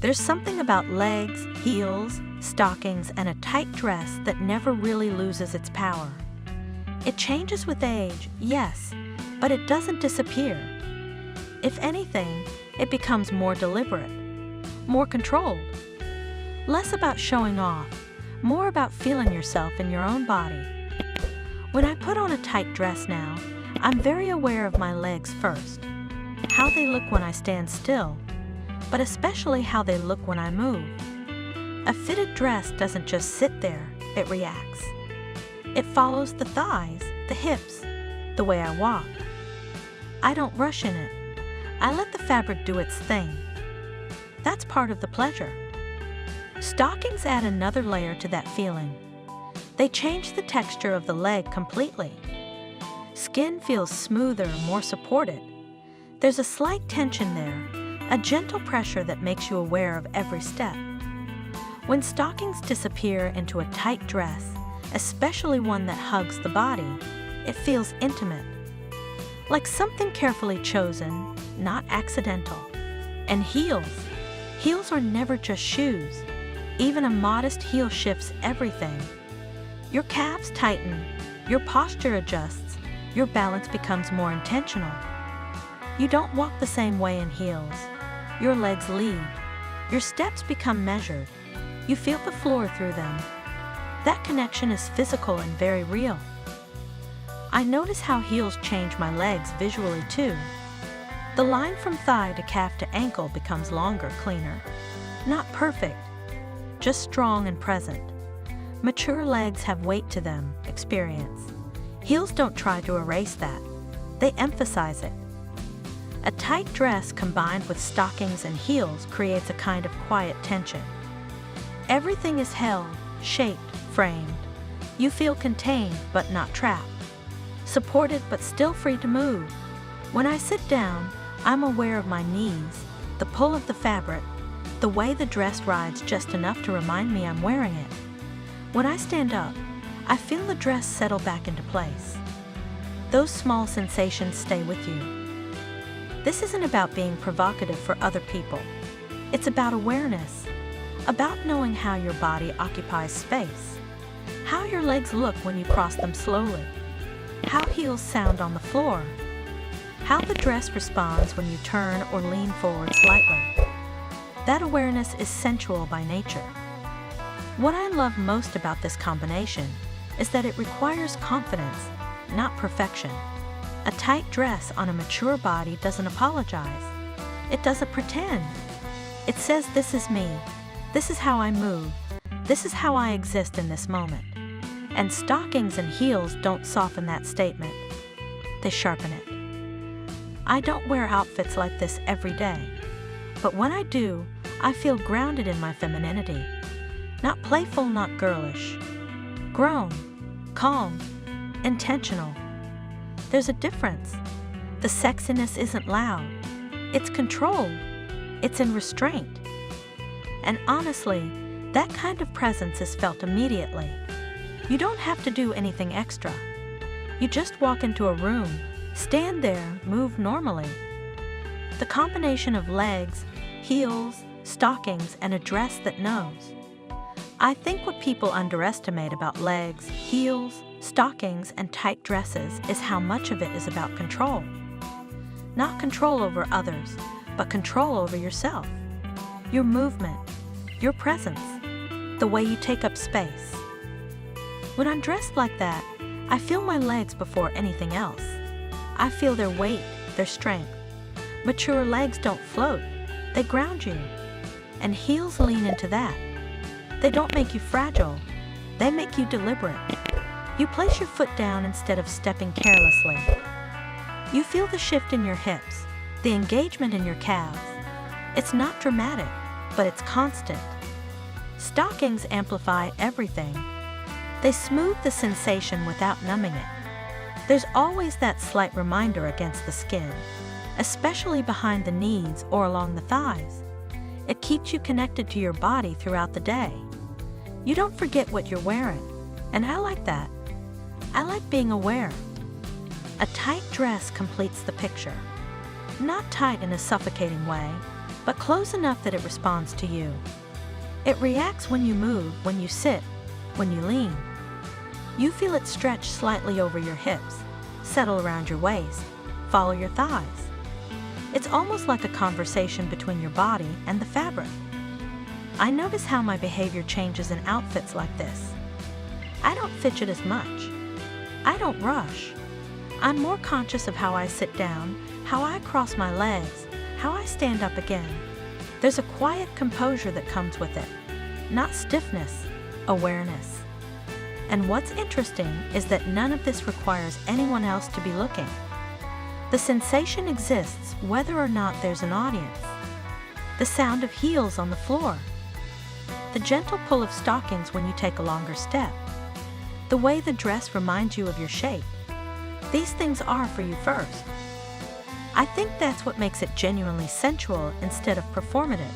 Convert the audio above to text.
There's something about legs, heels, stockings, and a tight dress that never really loses its power. It changes with age, yes, but it doesn't disappear. If anything, it becomes more deliberate, more controlled. Less about showing off, more about feeling yourself in your own body. When I put on a tight dress now, I'm very aware of my legs first, how they look when I stand still, but especially how they look when I move. A fitted dress doesn't just sit there, it reacts. It follows the thighs, the hips, the way I walk. I don't rush in it. I let the fabric do its thing. That's part of the pleasure. Stockings add another layer to that feeling. They change the texture of the leg completely. Skin feels smoother, more supported. There's a slight tension there, a gentle pressure that makes you aware of every step. When stockings disappear into a tight dress, especially one that hugs the body, it feels intimate. Like something carefully chosen, not accidental. And heels. Heels are never just shoes. Even a modest heel shifts everything. Your calves tighten, your posture adjusts, your balance becomes more intentional. You don't walk the same way in heels. Your legs lead. Your steps become measured. You feel the floor through them. That connection is physical and very real. I notice how heels change my legs visually too. The line from thigh to calf to ankle becomes longer, cleaner. Not perfect, just strong and present. Mature legs have weight to them, experience. Heels don't try to erase that. They emphasize it. A tight dress combined with stockings and heels creates a kind of quiet tension. Everything is held, shaped, framed. You feel contained but not trapped. Supported but still free to move. When I sit down, I'm aware of my knees, the pull of the fabric, the way the dress rides just enough to remind me I'm wearing it. When I stand up, I feel the dress settle back into place. Those small sensations stay with you. This isn't about being provocative for other people. It's about awareness, about knowing how your body occupies space, how your legs look when you cross them slowly, how heels sound on the floor, how the dress responds when you turn or lean forward slightly. That awareness is sensual by nature. What I love most about this combination is that it requires confidence, not perfection. A tight dress on a mature body doesn't apologize. It doesn't pretend. It says, this is me. This is how I move. This is how I exist in this moment. And stockings and heels don't soften that statement. They sharpen it. I don't wear outfits like this every day. But when I do, I feel grounded in my femininity. Not playful, not girlish. Grown, calm, intentional. There's a difference. The sexiness isn't loud. It's controlled. It's in restraint. And honestly, that kind of presence is felt immediately. You don't have to do anything extra. You just walk into a room, stand there, move normally. The combination of legs, heels, stockings, and a dress that knows. I think what people underestimate about legs, heels, stockings, and tight dresses is how much of it is about control. Not control over others, but control over yourself. Your movement, your presence, the way you take up space. When I'm dressed like that, I feel my legs before anything else. I feel their weight, their strength. Mature legs don't float, they ground you. And heels lean into that. They don't make you fragile, they make you deliberate. You place your foot down instead of stepping carelessly. You feel the shift in your hips, the engagement in your calves. It's not dramatic, but it's constant. Stockings amplify everything. They smooth the sensation without numbing it. There's always that slight reminder against the skin, especially behind the knees or along the thighs. It keeps you connected to your body throughout the day. You don't forget what you're wearing, and I like that. I like being aware. A tight dress completes the picture. Not tight in a suffocating way, but close enough that it responds to you. It reacts when you move, when you sit, when you lean. You feel it stretch slightly over your hips, settle around your waist, follow your thighs. It's almost like a conversation between your body and the fabric. I notice how my behavior changes in outfits like this. I don't fidget as much. I don't rush. I'm more conscious of how I sit down, how I cross my legs, how I stand up again. There's a quiet composure that comes with it. Not stiffness, awareness. And what's interesting is that none of this requires anyone else to be looking. The sensation exists whether or not there's an audience. The sound of heels on the floor. The gentle pull of stockings when you take a longer step. The way the dress reminds you of your shape. These things are for you first. I think that's what makes it genuinely sensual instead of performative.